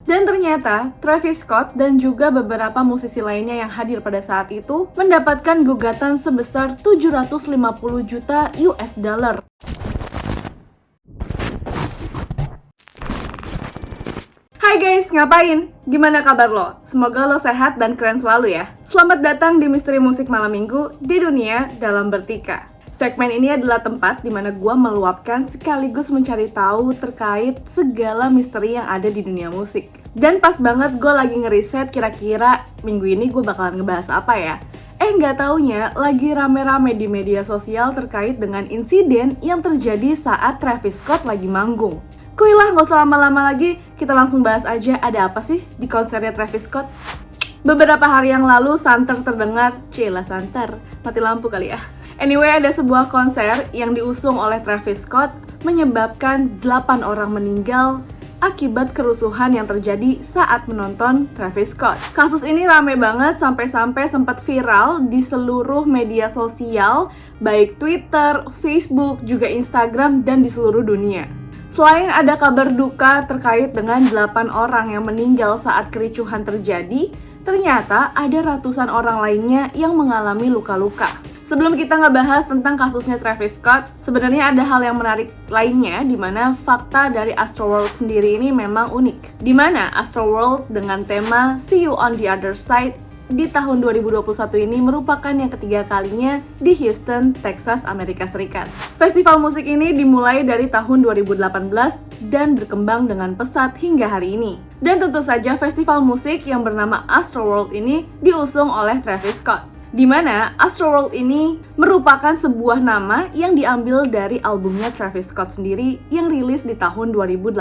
Dan ternyata Travis Scott dan juga beberapa musisi lainnya yang hadir pada saat itu mendapatkan gugatan sebesar 750 juta US dollar. Hai guys, ngapain? Gimana kabar lo? Semoga lo sehat dan keren selalu ya. Selamat datang di Misteri Musik Malam Minggu di Dunia Dalam Bertika. Segmen ini adalah tempat di mana gue meluapkan sekaligus mencari tahu terkait segala misteri yang ada di dunia musik. Dan pas banget gue lagi ngeriset kira-kira minggu ini gue bakalan ngebahas apa ya. Nggak taunya lagi rame-rame di media sosial terkait dengan insiden yang terjadi saat Travis Scott lagi manggung. Kuy lah, nggak usah lama-lama lagi, kita langsung bahas aja ada apa sih di konsernya Travis Scott. Beberapa hari yang lalu santer terdengar, cila santer, mati lampu kali ya. Anyway, ada sebuah konser yang diusung oleh Travis Scott menyebabkan 8 orang meninggal akibat kerusuhan yang terjadi saat menonton Travis Scott. Kasus ini rame banget sampai-sampai sempat viral di seluruh media sosial, baik Twitter, Facebook, juga Instagram, dan di seluruh dunia. Selain ada kabar duka terkait dengan 8 orang yang meninggal saat kericuhan terjadi, ternyata ada ratusan orang lainnya yang mengalami luka-luka. Sebelum kita ngebahas tentang kasusnya Travis Scott, sebenarnya ada hal yang menarik lainnya di mana fakta dari Astroworld sendiri ini memang unik. Di mana Astroworld dengan tema See You on the Other Side di tahun 2021 ini merupakan yang ketiga kalinya di Houston, Texas, Amerika Serikat. Festival musik ini dimulai dari tahun 2018 dan berkembang dengan pesat hingga hari ini. Dan tentu saja festival musik yang bernama Astroworld ini diusung oleh Travis Scott. Di mana Astroworld ini merupakan sebuah nama yang diambil dari albumnya Travis Scott sendiri yang rilis di tahun 2018.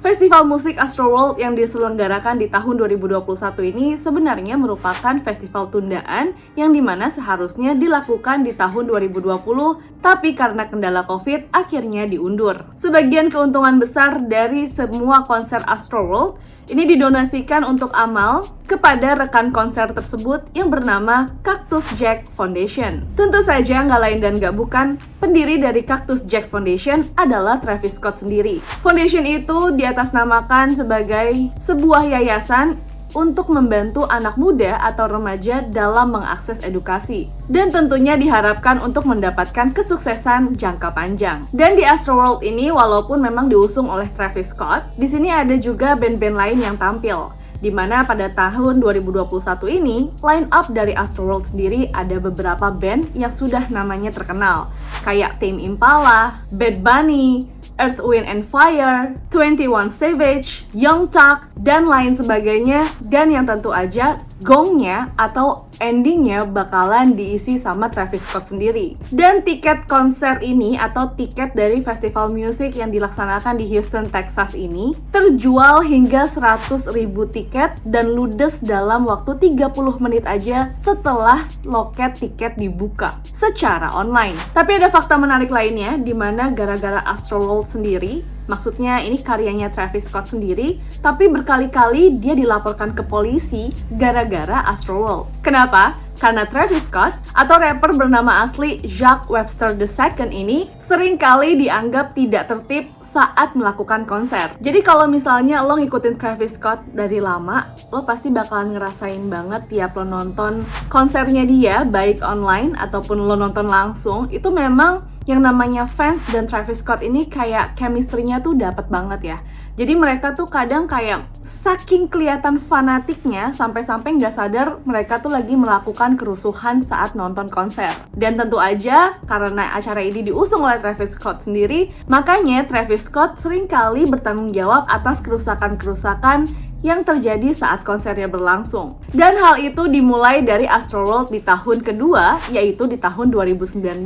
Festival musik Astroworld yang diselenggarakan di tahun 2021 ini sebenarnya merupakan festival tundaan yang dimana seharusnya dilakukan di tahun 2020, tapi karena kendala COVID akhirnya diundur. Sebagian keuntungan besar dari semua konser Astroworld ini didonasikan untuk amal kepada rekan konser tersebut yang bernama Cactus Jack Foundation. Tentu saja nggak lain dan nggak bukan, pendiri dari Cactus Jack Foundation adalah Travis Scott sendiri. Foundation itu diatasnamakan sebagai sebuah yayasan untuk membantu anak muda atau remaja dalam mengakses edukasi. Dan tentunya diharapkan untuk mendapatkan kesuksesan jangka panjang. Dan di Astroworld ini walaupun memang diusung oleh Travis Scott, di sini ada juga band-band lain yang tampil. Di mana pada tahun 2021 ini, line up dari Astroworld sendiri ada beberapa band yang sudah namanya terkenal. Kayak Tame Impala, Bad Bunny, Earth, Wind and Fire, 21 Savage, Young Thug, dan lain sebagainya. Dan yang tentu aja gongnya atau endingnya bakalan diisi sama Travis Scott sendiri. Dan tiket konser ini atau tiket dari festival musik yang dilaksanakan di Houston, Texas ini terjual hingga 100.000 tiket dan ludes dalam waktu 30 menit aja setelah loket tiket dibuka secara online. Tapi ada fakta menarik lainnya di mana gara-gara Astroworld sendiri, maksudnya ini karyanya Travis Scott sendiri, tapi berkali-kali dia dilaporkan ke polisi gara-gara Astroworld. Kenapa? Karena Travis Scott atau rapper bernama asli Jacques Webster II ini seringkali dianggap tidak tertib saat melakukan konser. Jadi kalau misalnya lo ngikutin Travis Scott dari lama, lo pasti bakalan ngerasain banget tiap lo nonton konsernya dia, baik online ataupun lo nonton langsung, itu memang yang namanya fans dan Travis Scott ini kayak chemistry-nya tuh dapet banget ya. Jadi mereka tuh kadang kayak saking kelihatan fanatiknya sampai-sampai nggak sadar mereka tuh lagi melakukan kerusuhan saat nonton konser. Dan tentu aja karena acara ini diusung oleh Travis Scott sendiri, makanya Travis Scott seringkali bertanggung jawab atas kerusakan-kerusakan yang terjadi saat konsernya berlangsung. Dan hal itu dimulai dari Astroworld di tahun kedua, yaitu di tahun 2019.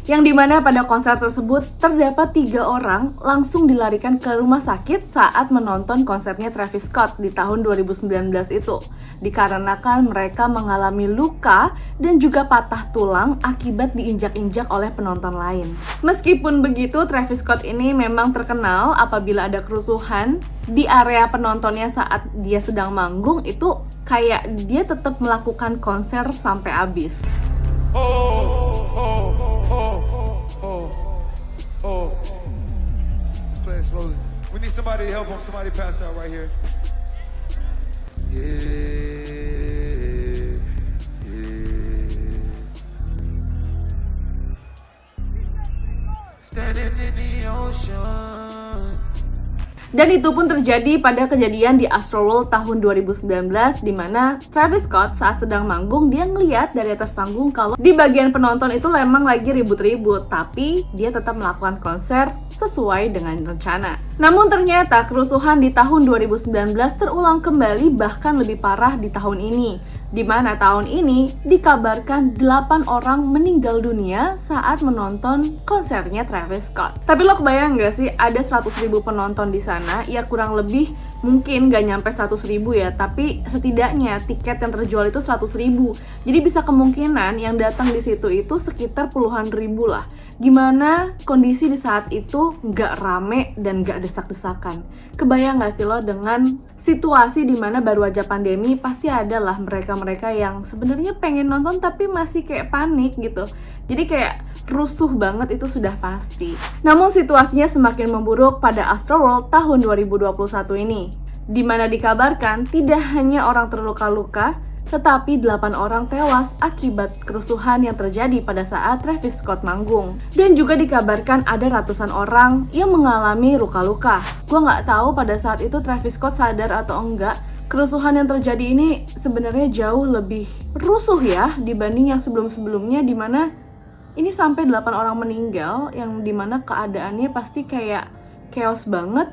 Yang dimana pada konser tersebut terdapat 3 orang langsung dilarikan ke rumah sakit saat menonton konsernya Travis Scott di tahun 2019 itu. Dikarenakan mereka mengalami luka dan juga patah tulang akibat diinjak-injak oleh penonton lain. Meskipun begitu, Travis Scott ini memang terkenal apabila ada kerusuhan di area penontonnya saat dia sedang manggung, itu kayak dia tetap melakukan konser sampai habis. Let's play it slowly. We need somebody to help him. Somebody pass out right here. Dan itu pun terjadi pada kejadian di Astroworld tahun 2019, di mana Travis Scott saat sedang manggung, dia ngeliat dari atas panggung kalau di bagian penonton itu memang lagi ribut-ribut, tapi dia tetap melakukan konser sesuai dengan rencana. Namun ternyata kerusuhan di tahun 2019 terulang kembali, bahkan lebih parah di tahun ini, di mana tahun ini dikabarkan 8 orang meninggal dunia saat menonton konsernya Travis Scott. Tapi lo kebayang gak sih ada 100.000 penonton di sana? Ya kurang lebih mungkin gak nyampe 100.000 ya, tapi setidaknya tiket yang terjual itu 100.000. Jadi bisa kemungkinan yang datang di situ itu sekitar puluhan ribu lah. Gimana kondisi di saat itu gak rame dan gak desak-desakan? Kebayang gak sih lo dengan situasi dimana baru aja pandemi, pasti ada lah mereka-mereka yang sebenarnya pengen nonton tapi masih kayak panik gitu. Jadi kayak rusuh banget, itu sudah pasti. Namun situasinya semakin memburuk pada Astroworld tahun 2021 ini, dimana dikabarkan tidak hanya orang terluka-luka, tetapi 8 orang tewas akibat kerusuhan yang terjadi pada saat Travis Scott manggung. Dan juga dikabarkan ada ratusan orang yang mengalami luka-luka. Gue nggak tahu pada saat itu Travis Scott sadar atau enggak, kerusuhan yang terjadi ini sebenarnya jauh lebih rusuh ya dibanding yang sebelum-sebelumnya, dimana ini sampai 8 orang meninggal, yang dimana keadaannya pasti kayak chaos banget.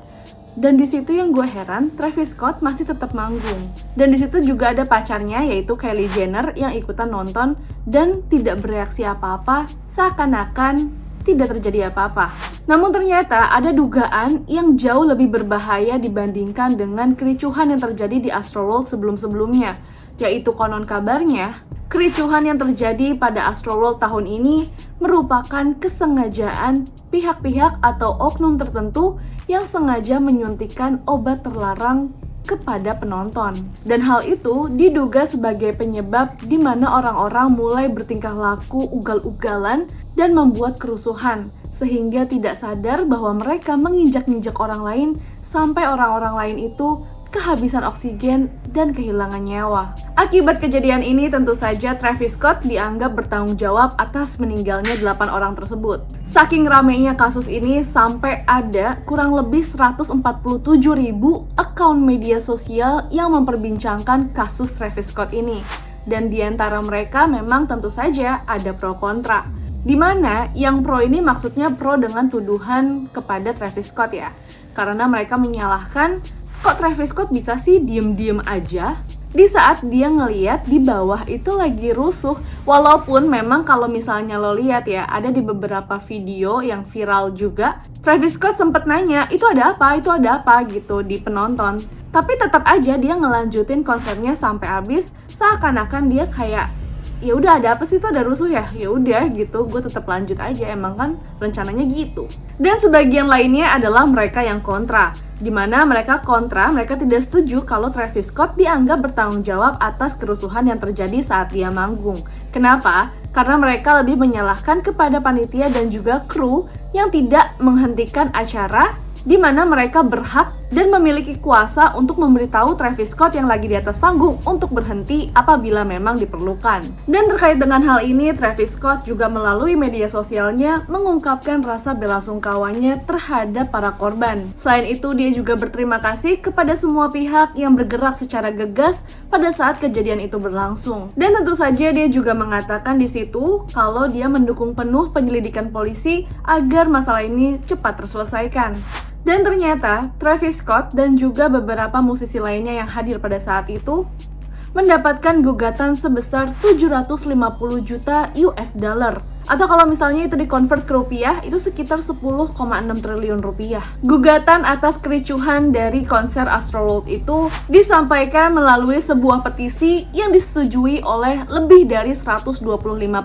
Dan di situ yang gue heran, Travis Scott masih tetap manggung. Dan di situ juga ada pacarnya, yaitu Kylie Jenner, yang ikutan nonton dan tidak bereaksi apa-apa, seakan-akan tidak terjadi apa-apa. Namun ternyata ada dugaan yang jauh lebih berbahaya dibandingkan dengan kericuhan yang terjadi di Astroworld sebelum-sebelumnya, yaitu konon kabarnya kericuhan yang terjadi pada Astroworld tahun ini merupakan kesengajaan pihak-pihak atau oknum tertentu yang sengaja menyuntikkan obat terlarang kepada penonton. Dan hal itu diduga sebagai penyebab di mana orang-orang mulai bertingkah laku ugal-ugalan dan membuat kerusuhan, sehingga tidak sadar bahwa mereka menginjak-injak orang lain sampai orang-orang lain itu kehabisan oksigen dan kehilangan nyawa. Akibat kejadian ini tentu saja Travis Scott dianggap bertanggung jawab atas meninggalnya 8 orang tersebut. Saking ramainya kasus ini sampai ada kurang lebih 147.000 akun media sosial yang memperbincangkan kasus Travis Scott ini. Dan di antara mereka memang tentu saja ada pro kontra. Dimana yang pro ini maksudnya pro dengan tuduhan kepada Travis Scott ya. Karena mereka menyalahkan, kok Travis Scott bisa sih diem-diem aja di saat dia ngeliat di bawah itu lagi rusuh. Walaupun memang kalau misalnya lo lihat ya, ada di beberapa video yang viral juga, Travis Scott sempet nanya, itu ada apa gitu di penonton. Tapi tetap aja dia ngelanjutin konsernya sampai habis, seakan-akan dia kayak, ya udah ada apa sih, itu ada rusuh ya udah gitu, gue tetap lanjut aja, emang kan rencananya gitu. Dan sebagian lainnya adalah mereka yang kontra, dimana mereka tidak setuju kalau Travis Scott dianggap bertanggung jawab atas kerusuhan yang terjadi saat dia manggung. Kenapa? Karena mereka lebih menyalahkan kepada panitia dan juga kru yang tidak menghentikan acara, di mana mereka berhak dan memiliki kuasa untuk memberitahu Travis Scott yang lagi di atas panggung untuk berhenti apabila memang diperlukan. Dan terkait dengan hal ini, Travis Scott juga melalui media sosialnya mengungkapkan rasa belasungkawanya terhadap para korban. Selain itu, dia juga berterima kasih kepada semua pihak yang bergerak secara gegas pada saat kejadian itu berlangsung. Dan tentu saja dia juga mengatakan di situ kalau dia mendukung penuh penyelidikan polisi agar masalah ini cepat terselesaikan. Dan ternyata Travis Scott dan juga beberapa musisi lainnya yang hadir pada saat itu mendapatkan gugatan sebesar 750 juta US dollar. Atau kalau misalnya itu dikonvert ke rupiah, itu sekitar 10,6 triliun rupiah. Gugatan atas kericuhan dari konser Astroworld itu disampaikan melalui sebuah petisi yang disetujui oleh lebih dari 125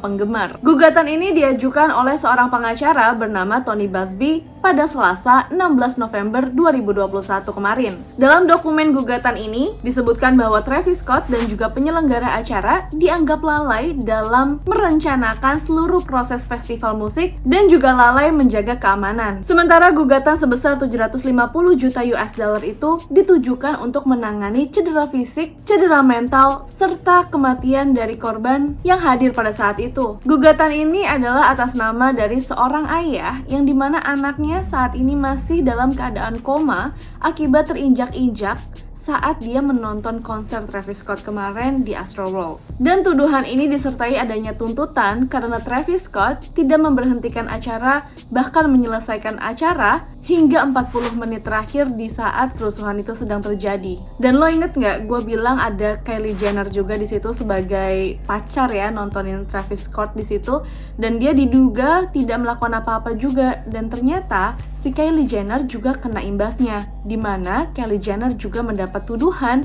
penggemar. Gugatan ini diajukan oleh seorang pengacara bernama Tony Buzbee pada Selasa 16 November 2021 kemarin. Dalam dokumen gugatan ini disebutkan bahwa Travis Scott dan juga penyelenggara acara dianggap lalai dalam merencanakan seluruh proses festival musik dan juga lalai menjaga keamanan. Sementara gugatan sebesar 750 juta US dollar itu ditujukan untuk menangani cedera fisik, cedera mental, serta kematian dari korban yang hadir pada saat itu. Gugatan ini adalah atas nama dari seorang ayah yang dimana anaknya dirinya saat ini masih dalam keadaan koma akibat terinjak-injak saat dia menonton konser Travis Scott kemarin di Astroworld. Dan tuduhan ini disertai adanya tuntutan karena Travis Scott tidak memberhentikan acara, bahkan menyelesaikan acara hingga 40 menit terakhir di saat kerusuhan itu sedang terjadi. Dan lo inget nggak, gue bilang ada Kylie Jenner juga di situ sebagai pacar ya, nontonin Travis Scott di situ, dan dia diduga tidak melakukan apa-apa juga. Dan ternyata si Kylie Jenner juga kena imbasnya, dimana Kylie Jenner juga mendapat tuduhan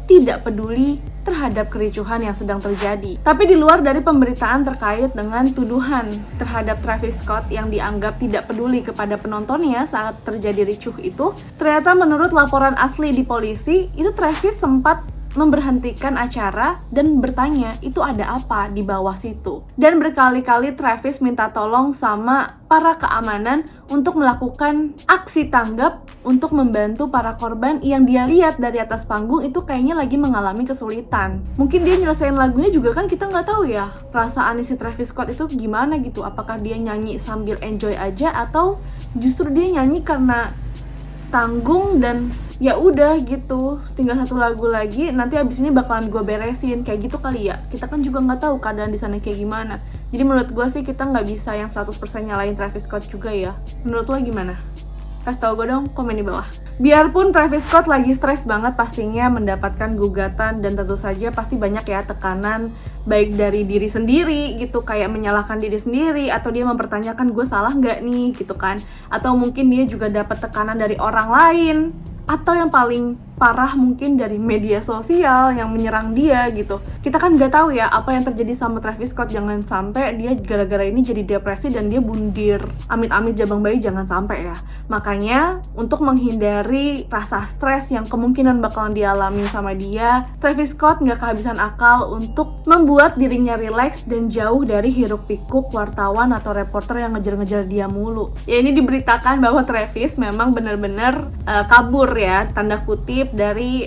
tidak peduli terhadap kericuhan yang sedang terjadi. Tapi di luar dari pemberitaan terkait dengan tuduhan terhadap Travis Scott yang dianggap tidak peduli kepada penontonnya saat terjadi ricuh itu, ternyata menurut laporan asli di polisi, itu Travis sempat memberhentikan acara dan bertanya itu ada apa di bawah situ. Dan berkali-kali Travis minta tolong sama para keamanan untuk melakukan aksi tanggap untuk membantu para korban yang dia lihat dari atas panggung itu kayaknya lagi mengalami kesulitan. Mungkin dia nyelesain lagunya juga kan kita nggak tahu ya perasaan si Travis Scott itu gimana gitu. Apakah dia nyanyi sambil enjoy aja atau justru dia nyanyi karena tanggung dan ya udah gitu, tinggal satu lagu lagi, nanti abis ini bakalan gue beresin, kayak gitu kali ya. Kita kan juga nggak tahu keadaan di sana kayak gimana. Jadi menurut gue sih kita nggak bisa yang 100% nyalain Travis Scott juga ya. Menurut lo gimana? Kasih tau gue dong, komen di bawah. Biarpun Travis Scott lagi stres banget pastinya mendapatkan gugatan dan tentu saja pasti banyak ya tekanan baik dari diri sendiri gitu, kayak menyalahkan diri sendiri atau dia mempertanyakan gue salah nggak nih gitu kan, atau mungkin dia juga dapat tekanan dari orang lain, atau yang paling parah mungkin dari media sosial yang menyerang dia gitu. Kita kan nggak tahu ya apa yang terjadi sama Travis Scott, jangan sampai dia gara-gara ini jadi depresi dan dia bunuh diri. Amit-amit jabang bayi, jangan sampai ya. Makanya untuk menghindari rasa stres yang kemungkinan bakalan dialami sama dia, Travis Scott nggak kehabisan akal untuk membuat dirinya rileks dan jauh dari hiruk-pikuk wartawan atau reporter yang ngejar-ngejar dia mulu. Ya ini diberitakan bahwa Travis memang benar-benar kabur ya, tanda kutip, dari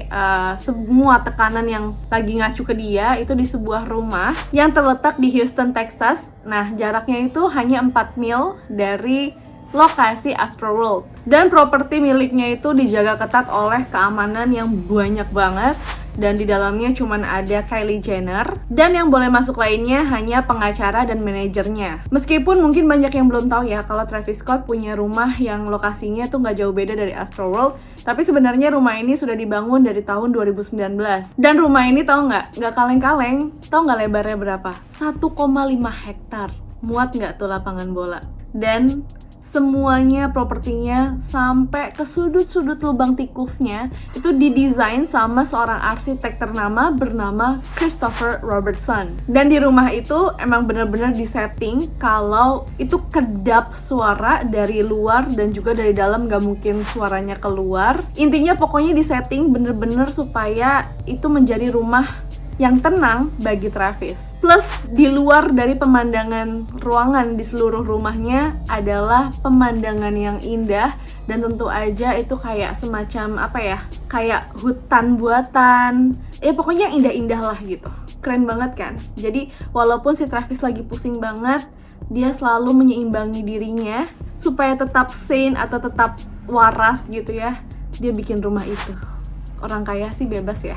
semua tekanan yang lagi ngacu ke dia itu di sebuah rumah yang terletak di Houston, Texas. Nah, jaraknya itu hanya 4 mil dari lokasi Astroworld. Dan properti miliknya itu dijaga ketat oleh keamanan yang banyak banget. Dan di dalamnya cuma ada Kylie Jenner, dan yang boleh masuk lainnya hanya pengacara dan manajernya. Meskipun mungkin banyak yang belum tahu ya kalau Travis Scott punya rumah yang lokasinya tuh nggak jauh beda dari Astroworld, tapi sebenarnya rumah ini sudah dibangun dari tahun 2019. Dan rumah ini tahu nggak kaleng-kaleng, tahu nggak lebarnya berapa? 1,5 hektar. Muat nggak tuh lapangan bola? Dan semuanya, propertinya sampai ke sudut-sudut lubang tikusnya itu didesain sama seorang arsitek ternama bernama Christopher Robertson. Dan di rumah itu emang benar-benar disetting kalau itu kedap suara dari luar dan juga dari dalam, gak mungkin suaranya keluar. Intinya pokoknya disetting bener-bener supaya itu menjadi rumah yang tenang bagi Travis. Plus di luar dari pemandangan ruangan di seluruh rumahnya adalah pemandangan yang indah, dan tentu aja itu kayak semacam apa ya, kayak hutan buatan. Pokoknya indah-indah lah gitu. Keren banget kan? Jadi walaupun si Travis lagi pusing banget, dia selalu menyeimbangi dirinya supaya tetap sane atau tetap waras gitu ya. Dia bikin rumah itu. Orang kaya sih bebas ya.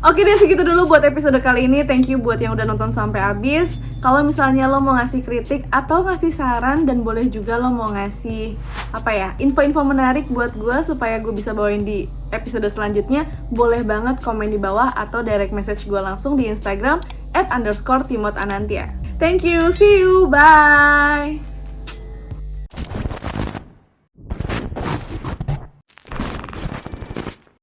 Oke deh, segitu dulu buat episode kali ini. Thank you buat yang udah nonton sampai habis. Kalau misalnya lo mau ngasih kritik atau ngasih saran, dan boleh juga lo mau ngasih info-info menarik buat gue supaya gue bisa bawain di episode selanjutnya, boleh banget komen di bawah atau direct message gue langsung di Instagram @_timotanantia. Thank you, see you, bye.